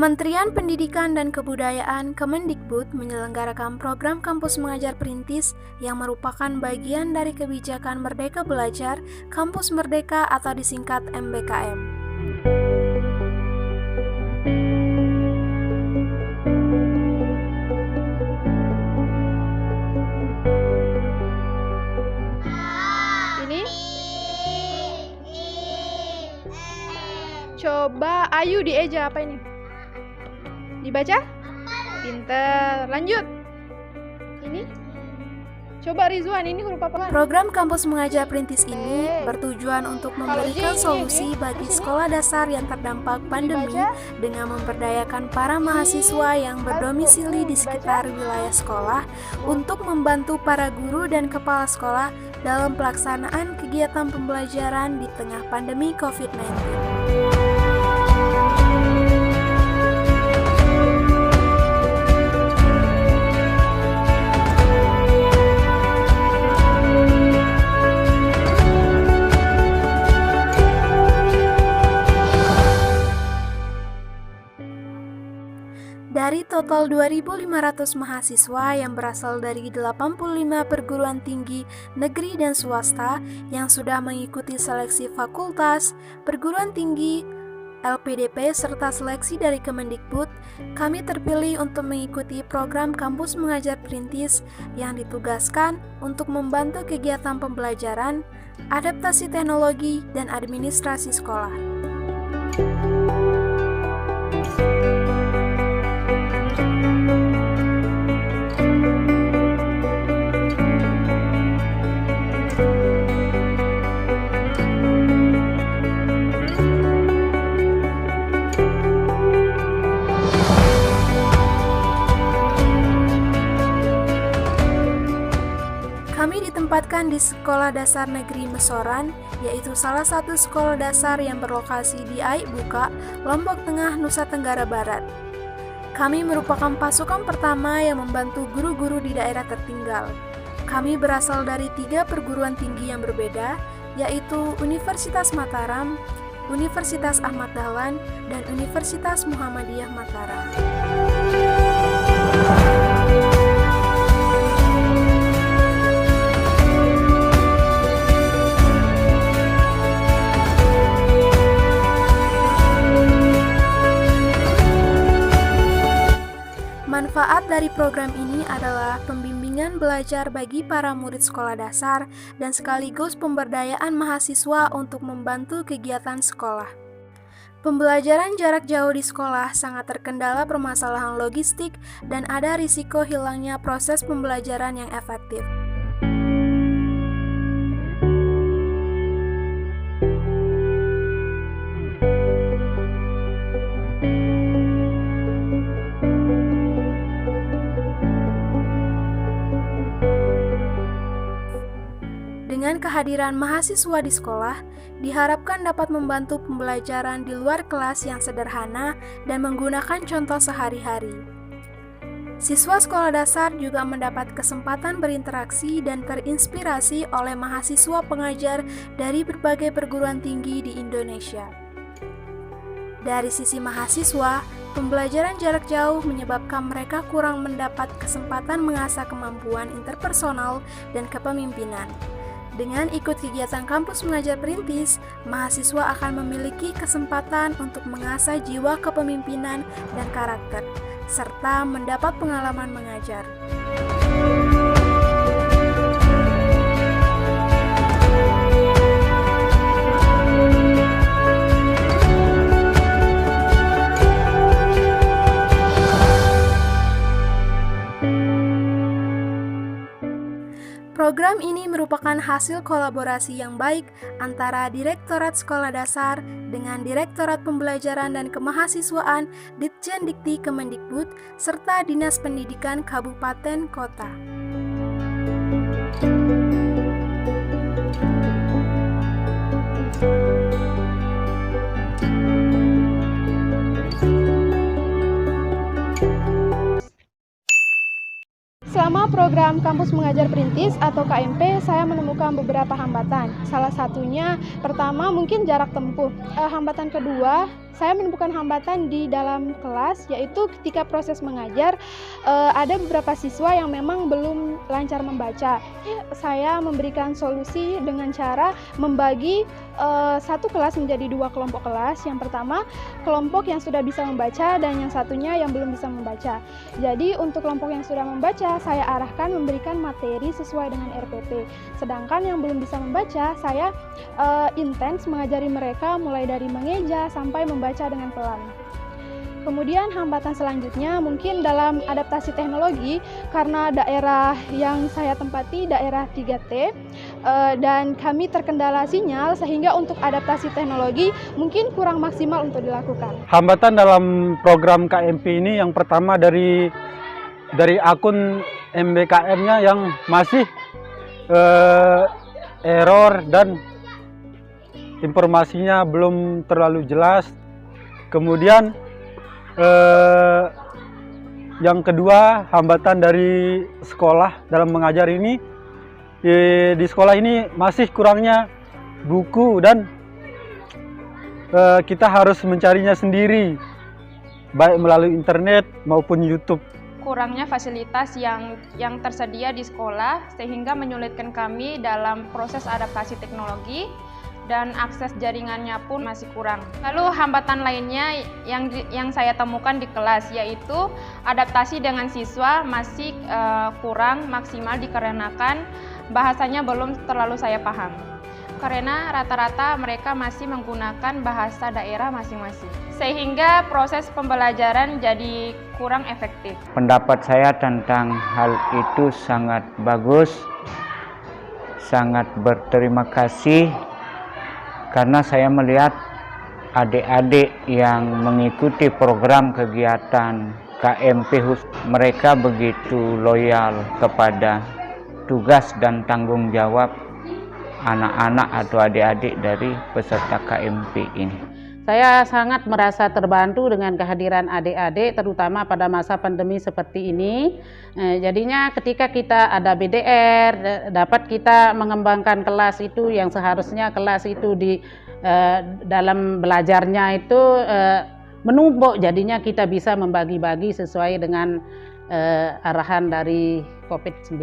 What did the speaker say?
Kementerian Pendidikan dan Kebudayaan Kemendikbud menyelenggarakan program Kampus Mengajar Perintis yang merupakan bagian dari kebijakan Merdeka Belajar, Kampus Merdeka atau disingkat MBKM. Coba Ayu dieja apa ini? Dibaca? Pinter. Lanjut. Ini? Coba Rizwan, ini huruf apa? Program Kampus Mengajar Perintis ini bertujuan untuk memberikan solusi bagi sekolah dasar yang terdampak pandemi dengan memberdayakan para mahasiswa yang berdomisili di sekitar wilayah sekolah untuk membantu para guru dan kepala sekolah dalam pelaksanaan kegiatan pembelajaran di tengah pandemi COVID-19. Dari total 2.500 mahasiswa yang berasal dari 85 perguruan tinggi negeri dan swasta yang sudah mengikuti seleksi fakultas, perguruan tinggi, LPDP, serta seleksi dari Kemendikbud, kami terpilih untuk mengikuti program Kampus Mengajar Perintis yang ditugaskan untuk membantu kegiatan pembelajaran, adaptasi teknologi, dan administrasi sekolah. Kami ditempatkan di Sekolah Dasar Negeri Mesoran, yaitu salah satu sekolah dasar yang berlokasi di Aik Buka, Lombok Tengah, Nusa Tenggara Barat. Kami merupakan pasukan pertama yang membantu guru-guru di daerah tertinggal. Kami berasal dari 3 perguruan tinggi yang berbeda, yaitu Universitas Mataram, Universitas Ahmad Dahlan, dan Universitas Muhammadiyah Mataram. Manfaat dari program ini adalah pembimbingan belajar bagi para murid sekolah dasar dan sekaligus pemberdayaan mahasiswa untuk membantu kegiatan sekolah. Pembelajaran jarak jauh di sekolah sangat terkendala permasalahan logistik dan ada risiko hilangnya proses pembelajaran yang efektif. Dengan kehadiran mahasiswa di sekolah, diharapkan dapat membantu pembelajaran di luar kelas yang sederhana dan menggunakan contoh sehari-hari. Siswa sekolah dasar juga mendapat kesempatan berinteraksi dan terinspirasi oleh mahasiswa pengajar dari berbagai perguruan tinggi di Indonesia. Dari sisi mahasiswa, pembelajaran jarak jauh menyebabkan mereka kurang mendapat kesempatan mengasah kemampuan interpersonal dan kepemimpinan. Dengan ikut kegiatan Kampus Mengajar Perintis, mahasiswa akan memiliki kesempatan untuk mengasah jiwa kepemimpinan dan karakter, serta mendapat pengalaman mengajar. Program ini merupakan hasil kolaborasi yang baik antara Direktorat Sekolah Dasar dengan Direktorat Pembelajaran dan Kemahasiswaan Ditjen Dikti Kemendikbud serta Dinas Pendidikan Kabupaten Kota. Selama program Kampus Mengajar Perintis atau KMP, saya menemukan beberapa hambatan. Salah satunya, pertama mungkin jarak tempuh. Hambatan kedua, saya menemukan hambatan di dalam kelas, yaitu ketika proses mengajar, ada beberapa siswa yang memang belum lancar membaca. Saya memberikan solusi dengan cara membagi satu kelas menjadi dua kelompok kelas. Yang pertama, kelompok yang sudah bisa membaca dan yang satunya yang belum bisa membaca. Jadi untuk kelompok yang sudah membaca, saya arahkan memberikan materi sesuai dengan RPP. Sedangkan yang belum bisa membaca, saya intens mengajari mereka mulai dari mengeja sampai membaca dengan pelan. Kemudian hambatan selanjutnya mungkin dalam adaptasi teknologi, karena daerah yang saya tempati daerah 3T dan kami terkendala sinyal, sehingga untuk adaptasi teknologi mungkin kurang maksimal untuk dilakukan. Hambatan dalam program KMP ini yang pertama dari akun MBKM-nya yang masih error dan informasinya belum terlalu jelas. Kemudian yang kedua, hambatan dari sekolah dalam mengajar ini, di sekolah ini masih kurangnya buku dan kita harus mencarinya sendiri, baik melalui internet maupun YouTube. Kurangnya fasilitas yang tersedia di sekolah sehingga menyulitkan kami dalam proses adaptasi teknologi, dan akses jaringannya pun masih kurang. Lalu hambatan lainnya yang saya temukan di kelas, yaitu adaptasi dengan siswa masih kurang maksimal dikarenakan bahasanya belum terlalu saya paham. Karena rata-rata mereka masih menggunakan bahasa daerah masing-masing, sehingga proses pembelajaran jadi kurang efektif. Pendapat saya tentang hal itu sangat bagus, sangat berterima kasih, karena saya melihat adik-adik yang mengikuti program kegiatan KMP, mereka begitu loyal kepada tugas dan tanggung jawab anak-anak atau adik-adik dari peserta KMP ini. Saya sangat merasa terbantu dengan kehadiran adik-adik, terutama pada masa pandemi seperti ini. Jadinya ketika kita ada BDR, dapat kita mengembangkan kelas itu yang seharusnya kelas itu di dalam belajarnya itu menumpuk. Jadinya kita bisa membagi-bagi sesuai dengan arahan dari COVID-19.